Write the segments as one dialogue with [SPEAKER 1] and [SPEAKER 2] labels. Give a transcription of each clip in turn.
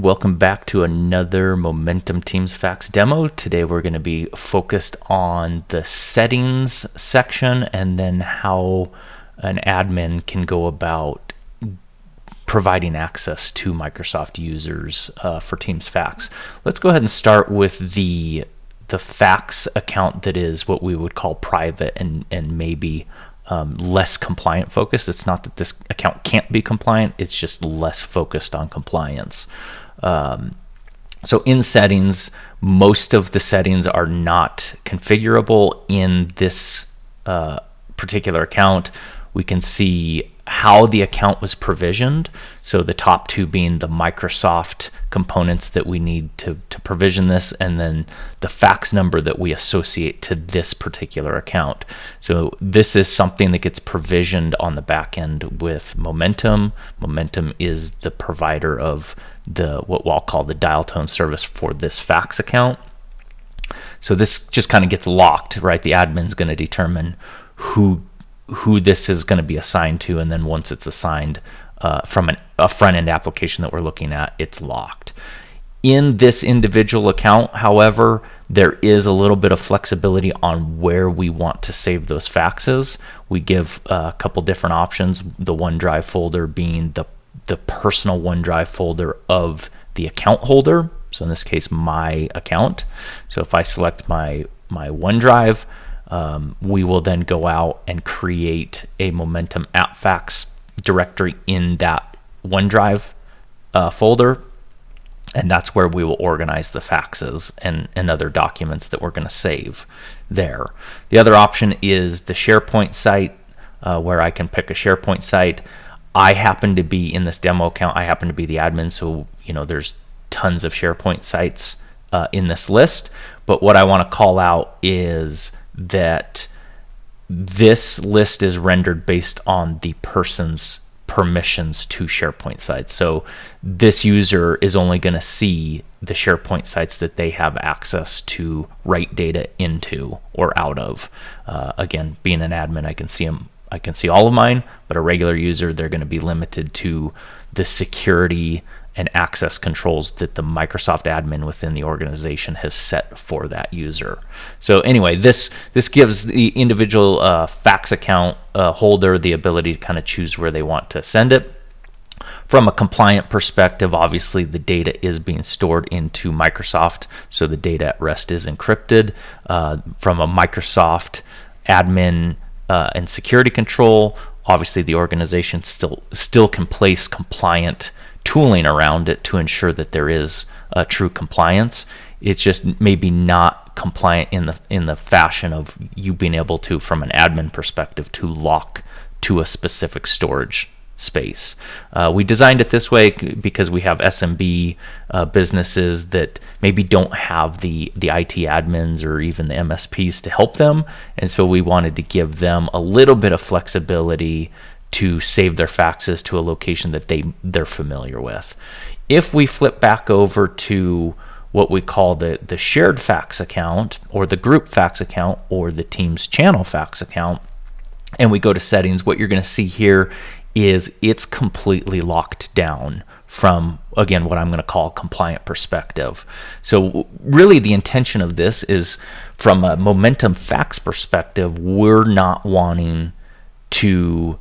[SPEAKER 1] welcome back to another Momentum Teams Fax demo. Today we're going to be focused on the settings section and then how an admin can go about providing access to Microsoft users for Teams Fax. Let's go ahead and start with the fax account that is what we would call private and maybe less compliant focused. It's not that this account can't be compliant, it's just less focused on compliance. So in settings, most of the settings are not configurable in this particular account. We can see how the account was provisioned. So the top two being the Microsoft components that we need to provision this, and then the fax number that we associate to this particular account. So this is something that gets provisioned on the back end with Momentum. Momentum is the provider of what I'll call the dial tone service for this fax account. So this just kind of gets locked, right? The admin's going to determine who this is going to be assigned to, and then once it's assigned from a front-end application that we're looking at, it's locked. In this individual account, however, there is a little bit of flexibility on where we want to save those faxes. We give a couple different options, the OneDrive folder being the personal OneDrive folder of the account holder, so in this case my account. So if I select my OneDrive, we will then go out and create a Momentum app fax directory in that OneDrive folder, and that's where we will organize the faxes and other documents that we're going to save there. The other option is the SharePoint site, where I can pick a SharePoint site. I happen to be in this demo account, I happen to be the admin, so there's tons of SharePoint sites in this list, but what I want to call out is that this list is rendered based on the person's permissions to SharePoint sites. So this user is only going to see the SharePoint sites that they have access to write data into or out of. Again, being an admin, I can see all of mine, but a regular user, they're going to be limited to the security and access controls that the Microsoft admin within the organization has set for that user. So anyway, this gives the individual fax account holder the ability to kind of choose where they want to send it. From a compliant perspective, obviously the data is being stored into Microsoft, so the data at rest is encrypted. From a Microsoft admin and security control, obviously the organization still can place compliant tooling around it to ensure that there is true compliance. It's just maybe not compliant in the fashion of you being able to, from an admin perspective, to lock to a specific storage space. We designed it this way because we have SMB businesses that maybe don't have the IT admins or even the MSPs to help them, and so we wanted to give them a little bit of flexibility to save their faxes to a location that they're familiar with. If we flip back over to what we call the shared fax account, or the group fax account, or the Teams channel fax account, and we go to settings, what you're going to see here is it's completely locked down from, again, what I'm going to call a compliant perspective. So really the intention of this is, from a Momentum fax perspective, we're not wanting to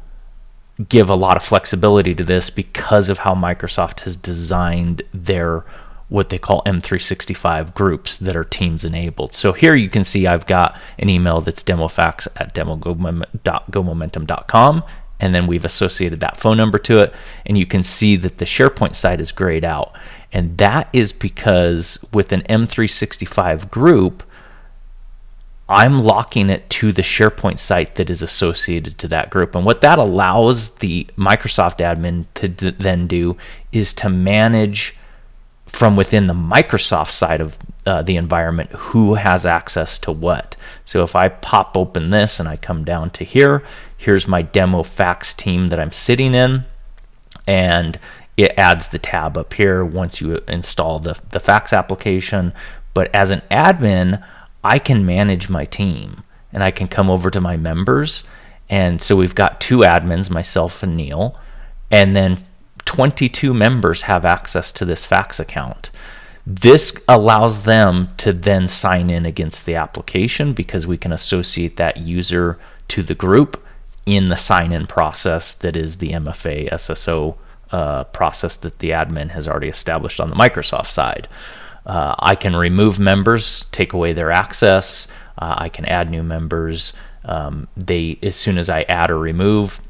[SPEAKER 1] give a lot of flexibility to this because of how Microsoft has designed their what they call M365 groups that are Teams enabled. So here you can see I've got an email that's demofax@demogomomentum.com, and then we've associated that phone number to it, and you can see that the SharePoint site is grayed out, and that is because with an M365 group, I'm locking it to the SharePoint site that is associated to that group. And what that allows the Microsoft admin to then do is to manage from within the Microsoft side of the environment who has access to what. So if I pop open this and I come down to here's my demo fax team that I'm sitting in, and it adds the tab up here once you install the fax application. But as an admin, I can manage my team, and I can come over to my members. And so we've got two admins, myself and Neil, and then 22 members have access to this fax account. This allows them to then sign in against the application because we can associate that user to the group in the sign-in process that is the MFA SSO process that the admin has already established on the Microsoft side. I can remove members, take away their access. I can add new members. As soon as I add or remove,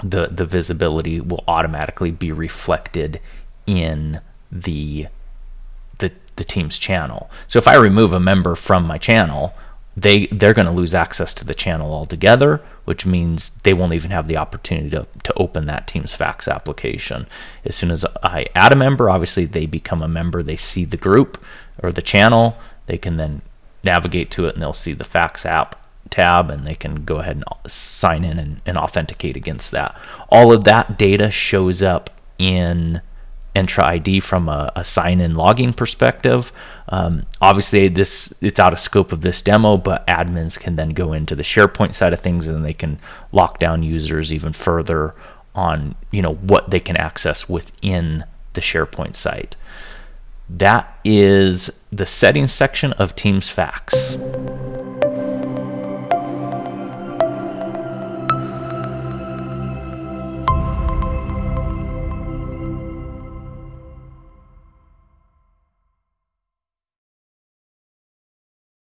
[SPEAKER 1] the visibility will automatically be reflected in the Teams channel. So if I remove a member from my channel, they're going to lose access to the channel altogether, which means they won't even have the opportunity to open that Teams fax application. As soon as I add a member, obviously they become a member. They see the group or the channel. They can then navigate to it, and they'll see the fax app tab, and they can go ahead and sign in and authenticate against that. All of that data shows up in Entra ID from a sign-in logging perspective. Obviously, it's out of scope of this demo, but admins can then go into the SharePoint side of things, and they can lock down users even further on what they can access within the SharePoint site. That is the settings section of Teams Fax.